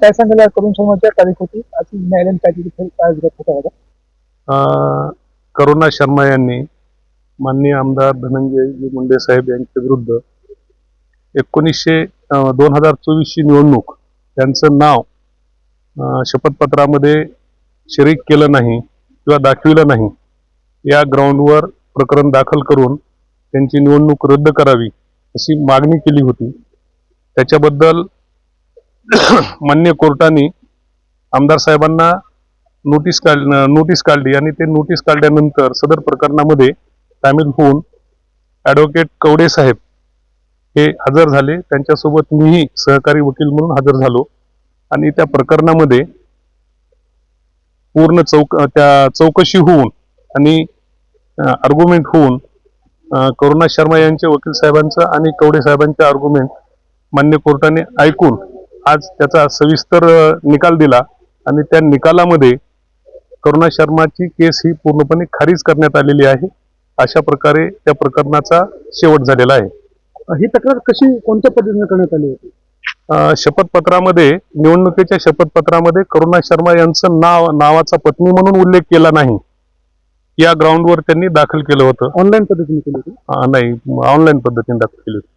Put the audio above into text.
काय सांगायला करुणा शर्माच्या कार्यकृती अशी न्यायालयीन कायदेशीर काय विरोध होता का? करुणा शर्मा यांनी माननीय आमदार धनंजय मुंडे साहेब यांच्या विरुद्ध 2024 ची निवडणूक त्यांचं नाव शपथपत्रामध्ये शरीक केलं नाही किंवा दाखविलं नाही, या ग्राउंडवर प्रकरण दाखल करून त्यांची निवडणूक रद्द करावी अशी मागणी केली होती. त्याच्याबद्दल मान्य कोर्टाने आमदार साहेबांना नोटीस काढली आणि ते नोटीस काढल्यानंतर सदर प्रकरणामध्ये सामील होऊन ॲडव्होकेट कवडे साहेब हे हजर झाले. त्यांच्यासोबत मीही सहकारी वकील म्हणून हजर झालो आणि त्या प्रकरणामध्ये पूर्ण चौकशी होऊन आणि आर्ग्युमेंट होऊन करुणा शर्मा यांच्या वकील साहेबांचं आणि कवडे साहेबांचे आर्ग्युमेंट मान्य कोर्टाने ऐकून आज त्याचा सविस्तर निकाल दिला आणि त्या निकालामध्ये करुणा शर्माची केस ही पूर्णपणे खारिज करण्यात आलेली आहे. अशा प्रकारे त्या प्रकरणाचा शेवट झालेला आहे. ही तक्रार कशी कोणत्या पद्धतीने करण्यात आली होती? शपथपत्रामध्ये, निवडणुकीच्या शपथपत्रामध्ये करुणा शर्मा यांचं नावाचा पत्नी म्हणून उल्लेख केला नाही, या ग्राउंडवर त्यांनी दाखल केलं होतं. ऑनलाईन पद्धतीने केली होती? नाही, ऑनलाईन पद्धतीने दाखल केली होती.